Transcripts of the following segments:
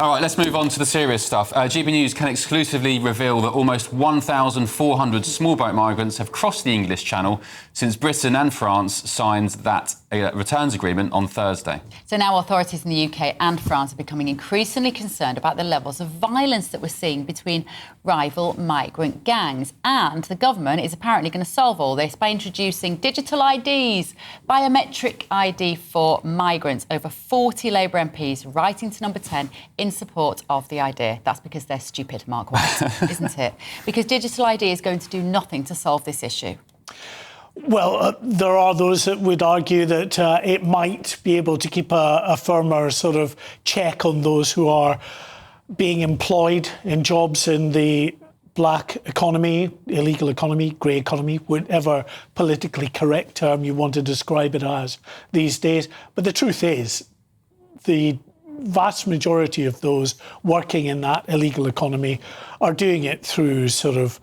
All right, let's move on to the serious stuff. GBNews can exclusively reveal that almost 1,400 small boat migrants have crossed the English Channel since Britain and France signed that returns agreement on Thursday. So now authorities in the UK and France are becoming increasingly concerned about the levels of violence that we're seeing between rival migrant gangs. And the government is apparently going to solve all this by introducing digital IDs, biometric ID for migrants. Over 40 Labour MPs writing to Number 10 in support of the idea. That's because they're stupid, Mark White, isn't it? Because digital ID is going to do nothing to solve this issue. Well, there are those that would argue that it might be able to keep a firmer sort of check on those who are being employed in jobs in the black economy, illegal economy, grey economy, whatever politically correct term you want to describe it as these days. But the truth is, the vast majority of those working in that illegal economy are doing it through sort of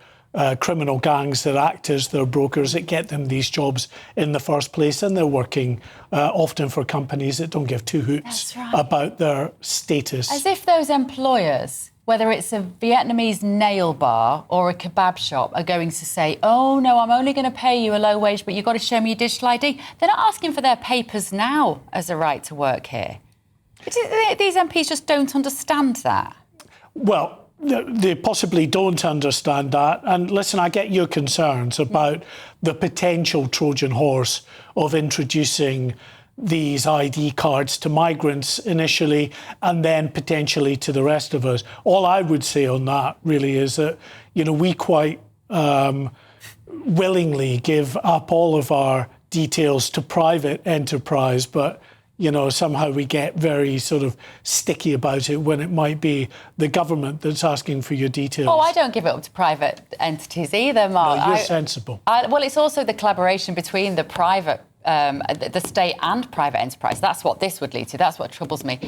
criminal gangs that act as their brokers that get them these jobs in the first place, and they're working often for companies that don't give two hoots about their status. As if those employers, whether it's a Vietnamese nail bar or a kebab shop, are going to say, oh no, I'm only going to pay you a low wage, but you've got to show me your digital ID. They're not asking for their papers now as a right to work here. These MPs just don't understand that. Well, they possibly don't understand that. And listen, I get your concerns about the potential Trojan horse of introducing these ID cards to migrants initially and then potentially to the rest of us. All I would say on that really is that, you know, we quite willingly give up all of our details to private enterprise, but you know, somehow we get very sort of sticky about it when it might be the government that's asking for your details. Oh, I don't give it up to private entities either, Mark. No, you're sensible. Well, it's also the collaboration between the private, the state and private enterprise. That's what this would lead to. That's what troubles me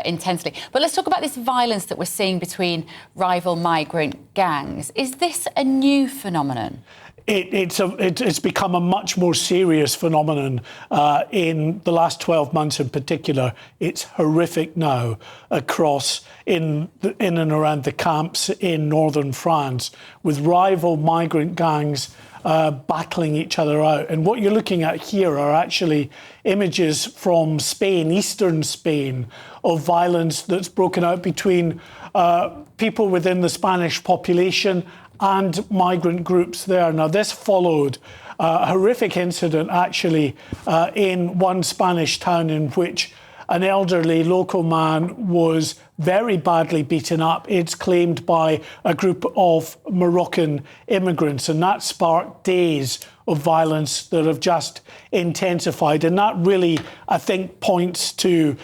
intensely. But let's talk about this violence that we're seeing between rival migrant gangs. Is this a new phenomenon? It's become a much more serious phenomenon in the last 12 months in particular. It's horrific now across in and around the camps in northern France, with rival migrant gangs battling each other out. And what you're looking at here are actually images from Spain, eastern Spain, of violence that's broken out between people within the Spanish population and migrant groups there. Now, this followed a horrific incident, actually, in one Spanish town in which an elderly local man was very badly beaten up, it's claimed, by a group of Moroccan immigrants. And that sparked days of violence that have just intensified. And that really, I think, points to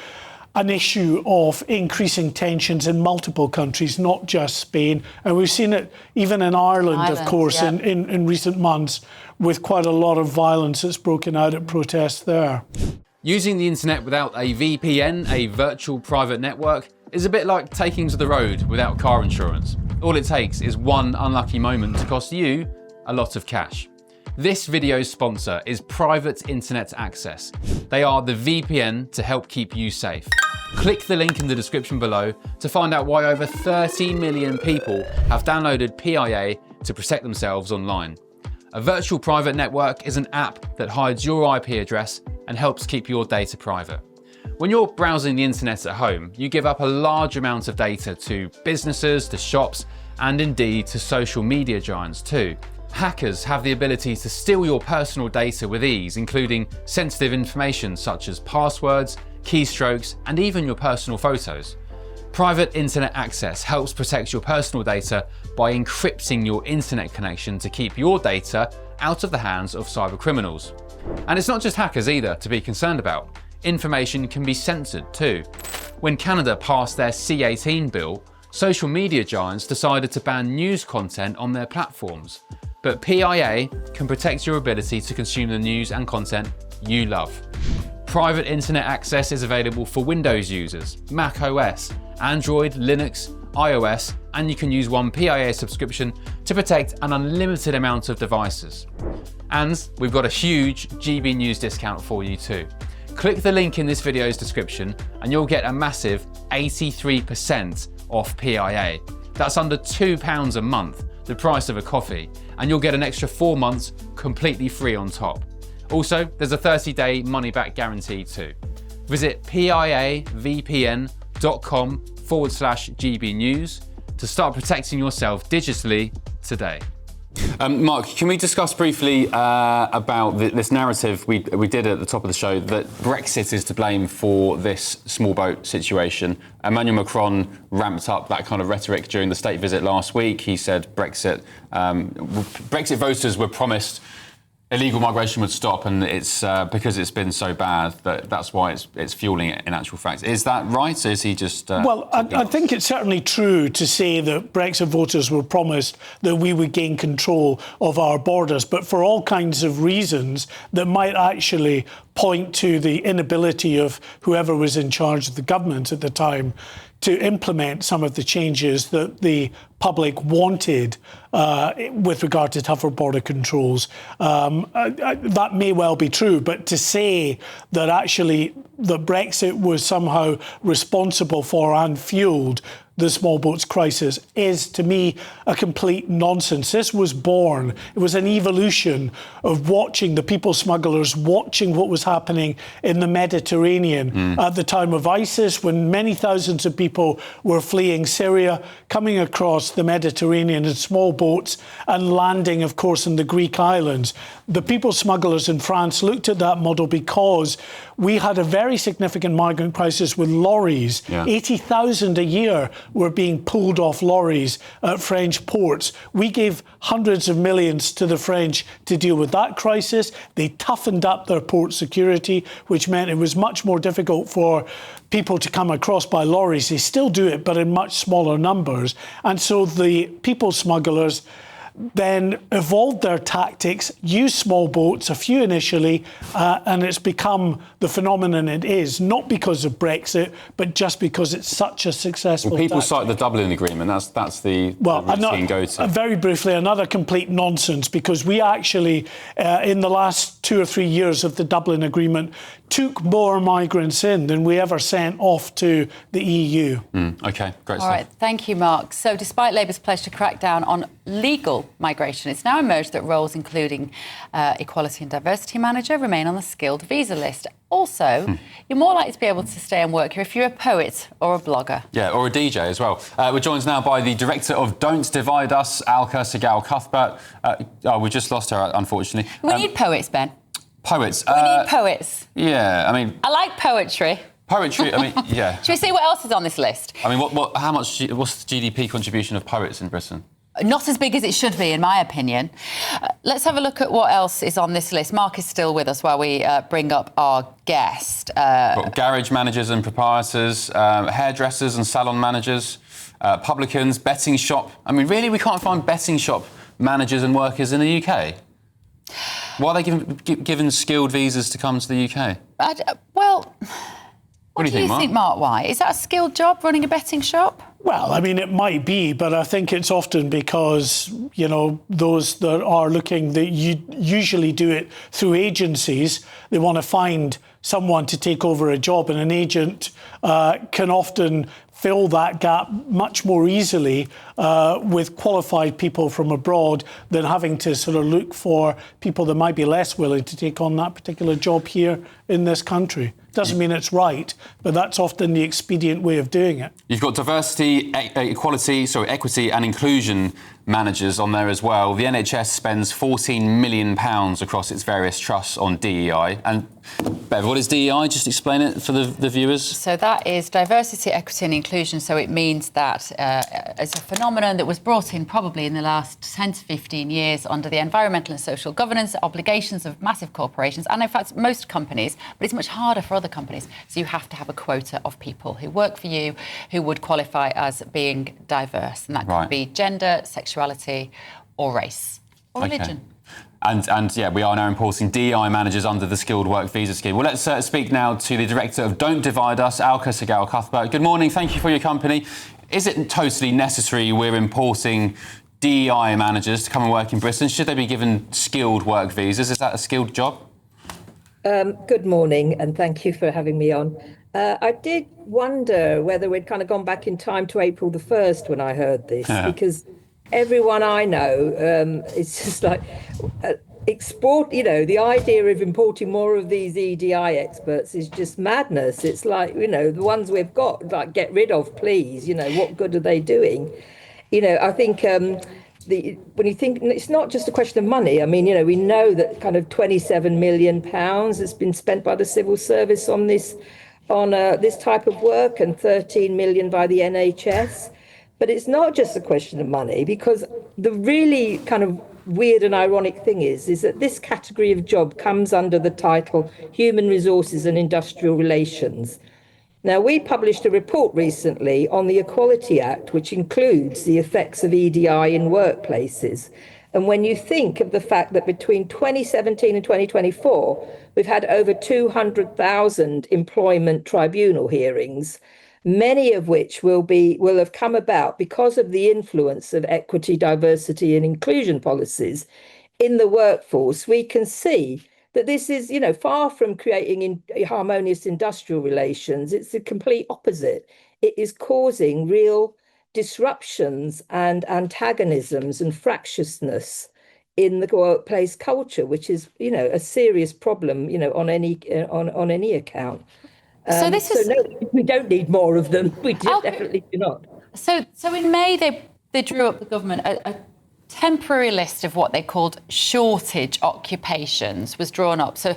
an issue of increasing tensions in multiple countries, not just Spain. And we've seen it even in Ireland, of course, yeah, in recent months, with quite a lot of violence that's broken out at protests there. Using the internet without a VPN, a virtual private network, is a bit like taking to the road without car insurance. All it takes is one unlucky moment to cost you a lot of cash. This video's sponsor is Private Internet Access. They are the VPN to help keep you safe. Click the link in the description below to find out why over 30 million people have downloaded PIA to protect themselves online. A virtual private network is an app that hides your IP address and helps keep your data private. When you're browsing the internet at home, you give up a large amount of data to businesses, to shops, and indeed to social media giants too. Hackers have the ability to steal your personal data with ease, including sensitive information such as passwords, keystrokes, and even your personal photos. Private internet access helps protect your personal data by encrypting your internet connection to keep your data out of the hands of cyber criminals. And it's not just hackers either to be concerned about. Information can be censored too. When Canada passed their C-18 bill, social media giants decided to ban news content on their platforms. But PIA can protect your ability to consume the news and content you love. Private internet access is available for Windows users, Mac OS, Android, Linux, iOS, and you can use one PIA subscription to protect an unlimited amount of devices. And we've got a huge GB News discount for you too. Click the link in this video's description and you'll get a massive 83% off PIA. That's under £2 a month, the price of a coffee, and you'll get an extra 4 months completely free on top. Also, there's a 30-day money-back guarantee too. Visit piavpn.com/GBnews to start protecting yourself digitally today. Mark, can we discuss briefly about this narrative we did at the top of the show that Brexit is to blame for this small boat situation? Emmanuel Macron ramped up that kind of rhetoric during the state visit last week. He said Brexit voters were promised illegal migration would stop, and it's because it's been so bad that's why it's fueling it. In actual fact, is that right? Or is he just? Well, I think it's certainly true to say that Brexit voters were promised that we would gain control of our borders, but for all kinds of reasons that might actually point to the inability of whoever was in charge of the government at the time to implement some of the changes that the public wanted with regard to tougher border controls. That may well be true, but to say that actually that Brexit was somehow responsible for and fueled the small boats crisis is, to me, a complete nonsense. This was born, it was an evolution of watching the people smugglers, watching what was happening in the Mediterranean at the time of ISIS, when many thousands of people were fleeing Syria, coming across the Mediterranean in small boats and landing, of course, in the Greek islands. The people smugglers in France looked at that model because we had a very significant migrant crisis with lorries. 80,000 a year were being pulled off lorries at French ports. We gave hundreds of millions to the French to deal with that crisis. They toughened up their port security, which meant it was much more difficult for people to come across by lorries. They still do it, but in much smaller numbers. And so the people smugglers then evolved their tactics, used small boats, a few initially, and it's become the phenomenon it is, not because of Brexit, but just because it's such a successful people tactic. cite the Dublin Agreement, that's the routine go-to. Very briefly, another complete nonsense, because we actually, in the last 2 or 3 years of the Dublin Agreement, took more migrants in than we ever sent off to the EU. OK, great stuff. All right, thank you, Mark. So despite Labour's pledge to crack down on legal migration, it's now emerged that roles including Equality and Diversity Manager remain on the skilled visa list. Also, you're more likely to be able to stay and work here if you're a poet or a blogger. Yeah, or a DJ as well. We're joined now by the director of Don't Divide Us, Alka Segal-Cuthbert. We just lost her, unfortunately. We need poets, Ben. Poets. We need poets. Yeah, I mean... I like poetry. Poetry, I mean, yeah. Should we see what else is on this list? I mean, what's the GDP contribution of poets in Britain? Not as big as it should be, in my opinion. Let's have a look at what else is on this list. Mark is still with us while we bring up our guest. Garage managers and proprietors, hairdressers and salon managers, publicans, betting shop. I mean, really, we can't find betting shop managers and workers in the UK? Why are they given skilled visas to come to the UK? Well, what do you think, Mark? Why? Is that a skilled job, running a betting shop? Well, I mean, it might be, but I think it's often because, you know, those that are looking, that you usually do it through agencies. They want to find someone to take over a job, and an agent can often fill that gap much more easily with qualified people from abroad than having to sort of look for people that might be less willing to take on that particular job here in this country. Doesn't mean it's right, but that's often the expedient way of doing it. You've got diversity, equity and inclusion managers on there as well. The NHS spends £14 million across its various trusts on DEI. And Bev, what is DEI? Just explain it for the viewers. So that is diversity, equity and inclusion. So it means that it's a phenomenon that was brought in probably in the last 10 to 15 years under the environmental and social governance obligations of massive corporations and, in fact, most companies. But it's much harder for other companies. So you have to have a quota of people who work for you who would qualify as being diverse. And that could be gender, sexuality or race or religion. And yeah, we are now importing DEI managers under the skilled work visa scheme. Well, let's speak now to the director of Don't Divide Us, Alka Segal-Cuthbert. Good morning. Thank you for your company. Is it totally necessary we're importing DEI managers to come and work in Britain? Should they be given skilled work visas? Is that a skilled job? Good morning, and thank you for having me on. I did wonder whether we'd kind of gone back in time to April the 1st when I heard this, because everyone I know, it's just like the idea of importing more of these EDI experts is just madness. It's like, the ones we've got, like, get rid of, please. What good are they doing? I think when you think, it's not just a question of money. I mean, we know that kind of £27 million has been spent by the civil service on this type of work, and 13 million by the NHS. But it's not just a question of money, because the really kind of weird and ironic thing is that this category of job comes under the title Human Resources and Industrial Relations. Now, we published a report recently on the Equality Act, which includes the effects of EDI in workplaces. And when you think of the fact that between 2017 and 2024, we've had over 200,000 employment tribunal hearings, many of which will have come about because of the influence of equity, diversity, and inclusion policies in the workforce, we can see that this is, far from creating harmonious industrial relations. It's the complete opposite. It is causing real disruptions and antagonisms and fractiousness in the workplace culture, which is, a serious problem, on any account. So no, we don't need more of them. We definitely do not. So in May, they drew up, the government, a temporary list of what they called shortage occupations was drawn up. So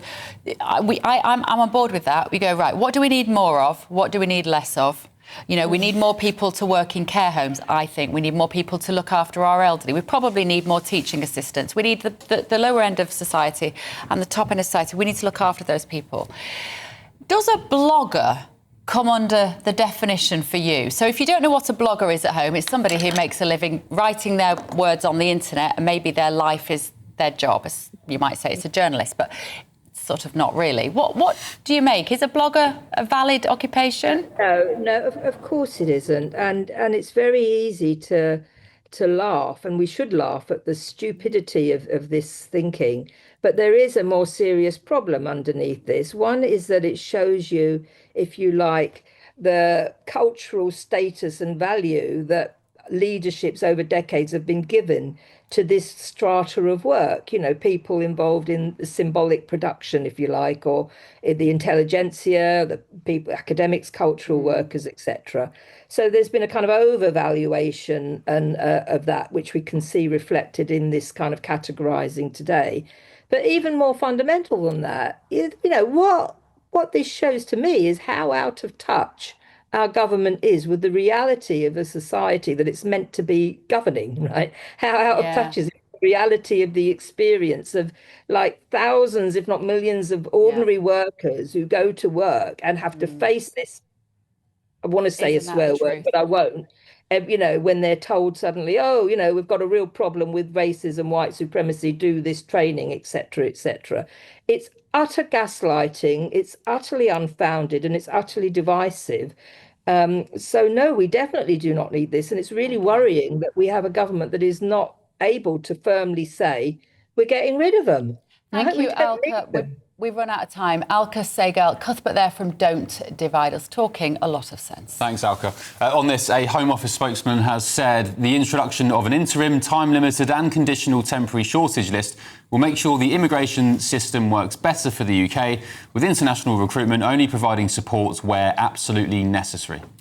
I'm on board with that. We go, right, what do we need more of? What do we need less of? We need more people to work in care homes, I think. We need more people to look after our elderly. We probably need more teaching assistants. We need the lower end of society and the top end of society. We need to look after those people. Does a blogger come under the definition for you? So if you don't know what a blogger is at home, it's somebody who makes a living writing their words on the internet, and maybe their life is their job. As you might say, it's a journalist, but it's sort of not really. What do you make? Is a blogger a valid occupation? No, of course it isn't. And it's very easy to laugh, and we should laugh at the stupidity of this thinking. But there is a more serious problem underneath this. One is that it shows you, if you like, the cultural status and value that leaderships over decades have been given to this strata of work. People involved in the symbolic production, if you like, or in the intelligentsia, the people, academics, cultural workers, etc. So there's been a kind of overvaluation of that, which we can see reflected in this kind of categorizing today. But even more fundamental than that, what this shows to me is how out of touch our government is with the reality of a society that it's meant to be governing, right? How out of touch is it with the reality of the experience of, like, thousands, if not millions, of ordinary workers who go to work and have to face this. I want to say a swear word, but I won't. When they're told suddenly, we've got a real problem with racism, white supremacy, do this training, etc., etc. It's utter gaslighting, it's utterly unfounded, and it's utterly divisive. So no, we definitely do not need this. And it's really worrying that we have a government that is not able to firmly say, we're getting rid of them. Thank you, Alka. We've run out of time. Alka Sehgal Cuthbert there from Don't Divide Us, talking a lot of sense. Thanks, Alka. On this, a Home Office spokesman has said the introduction of an interim, time-limited and conditional temporary shortage list will make sure the immigration system works better for the UK, with international recruitment only providing support where absolutely necessary.